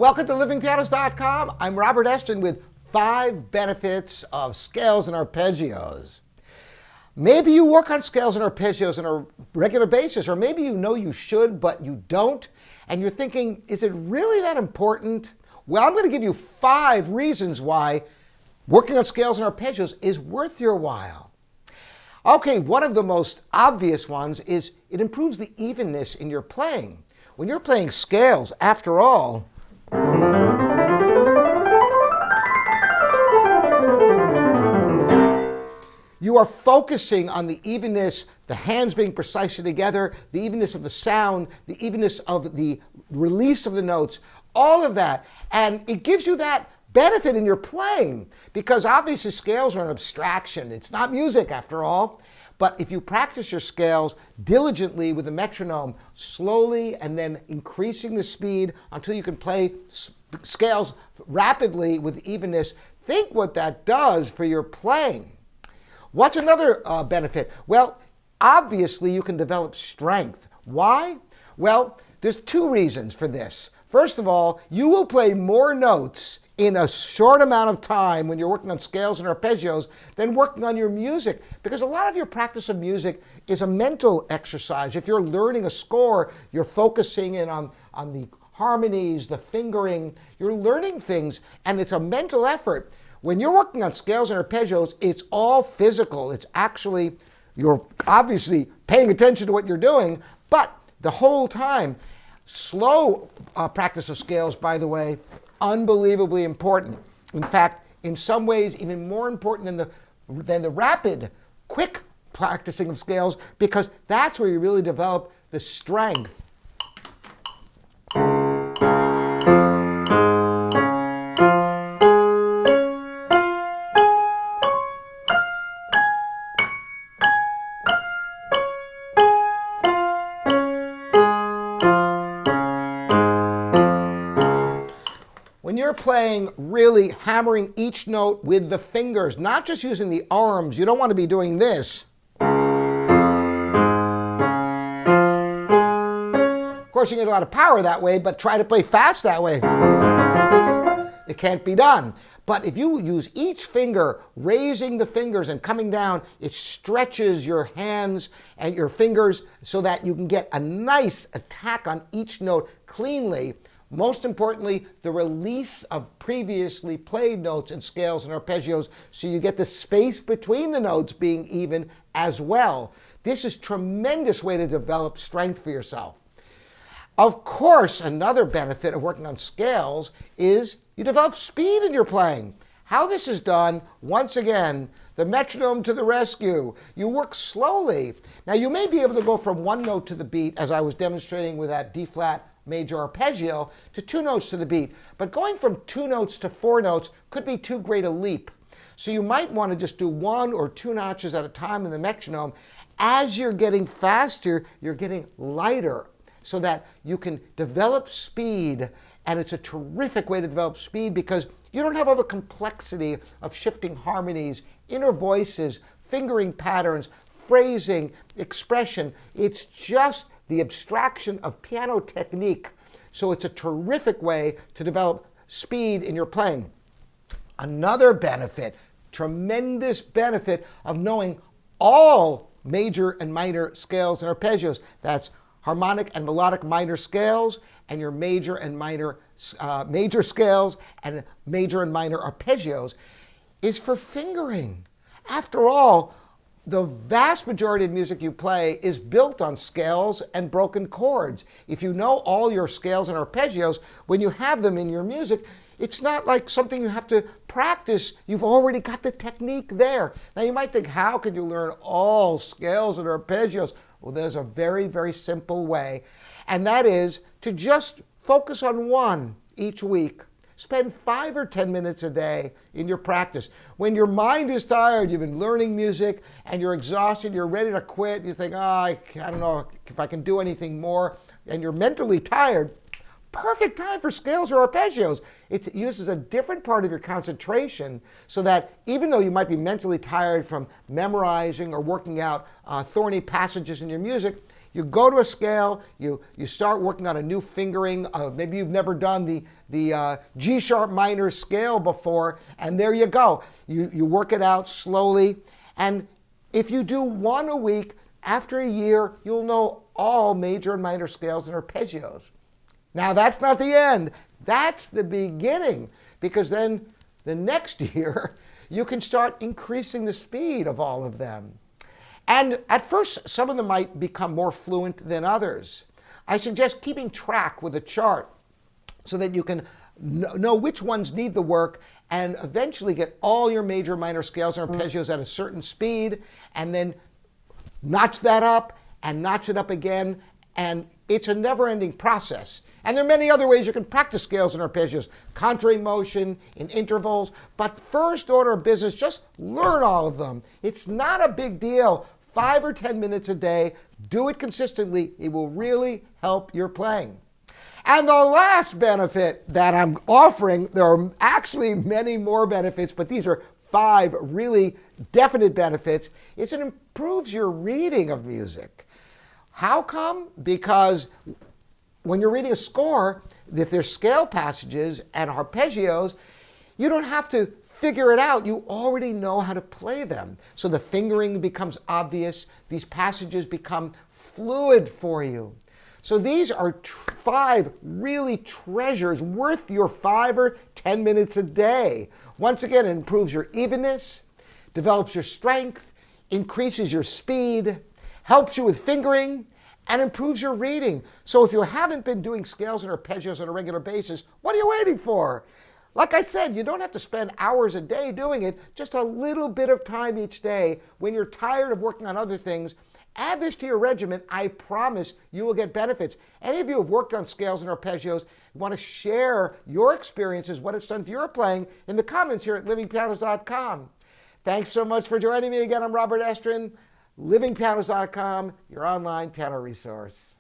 Welcome to livingpianos.com. I'm Robert Estrin with 5 benefits of scales and arpeggios. Maybe you work on scales and arpeggios on a regular basis, or maybe you know you should, but you don't, and you're thinking, is it really that important? Well, I'm going to give you 5 reasons why working on scales and arpeggios is worth your while. Okay, one of the most obvious ones is it improves the evenness in your playing. When you're playing scales, after all, you are focusing on the evenness, the hands being precisely together, the evenness of the sound, the evenness of the release of the notes, all of that. And it gives you that benefit in your playing because obviously scales are an abstraction. It's not music after all. But if you practice your scales diligently with a metronome, slowly and then increasing the speed until you can play scales rapidly with evenness, think what that does for your playing. What's another benefit? Well, obviously you can develop strength. Why? Well, there's 2 reasons for this. First of all, you will play more notes in a short amount of time when you're working on scales and arpeggios than working on your music, because a lot of your practice of music is a mental exercise. If you're learning a score, you're focusing in on the harmonies, the fingering, you're learning things, and it's a mental effort. When you're working on scales and arpeggios, it's all physical. It's actually, you're obviously paying attention to what you're doing, but the whole time, slow practice of scales, by the way, unbelievably important. In fact, in some ways, even more important than the rapid, quick practicing of scales, because that's where you really develop the strength. When you're playing, really hammering each note with the fingers, not just using the arms, you don't want to be doing this. Of course, you get a lot of power that way, but try to play fast that way. It can't be done. But if you use each finger, raising the fingers and coming down, it stretches your hands and your fingers so that you can get a nice attack on each note cleanly. Most importantly, the release of previously played notes in scales and arpeggios, so you get the space between the notes being even as well. This is a tremendous way to develop strength for yourself. Of course, another benefit of working on scales is you develop speed in your playing. How this is done, once again, the metronome to the rescue. You work slowly. Now, you may be able to go from one note to the beat, as I was demonstrating with that D-flat major arpeggio, to 2 notes to the beat. But going from 2 notes to 4 notes could be too great a leap. So you might want to just do 1 or 2 notches at a time in the metronome. As you're getting faster, you're getting lighter so that you can develop speed. And it's a terrific way to develop speed because you don't have all the complexity of shifting harmonies, inner voices, fingering patterns, phrasing, expression. It's just the abstraction of piano technique. So it's a terrific way to develop speed in your playing. Another benefit, tremendous benefit of knowing all major and minor scales and arpeggios. That's harmonic and melodic minor scales and your major and minor major scales and major and minor arpeggios is for fingering. After all, the vast majority of music you play is built on scales and broken chords. If you know all your scales and arpeggios, when you have them in your music, it's not like something you have to practice. You've already got the technique there. Now you might think, how can you learn all scales and arpeggios? Well, there's a very, very simple way, and that is to just focus on one each week. Spend 5 or 10 minutes a day in your practice. When your mind is tired, you've been learning music, and you're exhausted, you're ready to quit, you think, I don't know if I can do anything more, and you're mentally tired, perfect time for scales or arpeggios. It uses a different part of your concentration so that even though you might be mentally tired from memorizing or working out thorny passages in your music, You go to a scale, you start working on a new fingering. Maybe you've never done the G sharp minor scale before, and there you go. You work it out slowly, and if you do one a week, after a year, you'll know all major and minor scales and arpeggios. Now, that's not the end. That's the beginning, because then the next year, you can start increasing the speed of all of them. And at first, some of them might become more fluent than others. I suggest keeping track with a chart so that you can know which ones need the work and eventually get all your major and minor scales and arpeggios at a certain speed, and then notch that up and notch it up again, and it's a never-ending process. And there are many other ways you can practice scales and arpeggios, contrary motion, in intervals, but first order of business, just learn all of them. It's not a big deal. 5 or 10 minutes a day, do it consistently. It will really help your playing. And the last benefit that I'm offering, there are actually many more benefits, but these are 5 really definite benefits, is it improves your reading of music. How come? Because when you're reading a score, if there's scale passages and arpeggios, you don't have to figure it out. You already know how to play them. So the fingering becomes obvious. These passages become fluid for you. So these are 5 really treasures worth your 5 or 10 minutes a day. Once again, it improves your evenness, develops your strength, increases your speed, helps you with fingering, and improves your reading. So if you haven't been doing scales and arpeggios on a regular basis, what are you waiting for? Like I said, you don't have to spend hours a day doing it, just a little bit of time each day. When you're tired of working on other things, add this to your regimen. I promise you will get benefits. Any of you who have worked on scales and arpeggios, want to share your experiences, what it's done for your playing, in the comments here at livingpianos.com. Thanks so much for joining me again. I'm Robert Estrin, livingpianos.com, your online piano resource.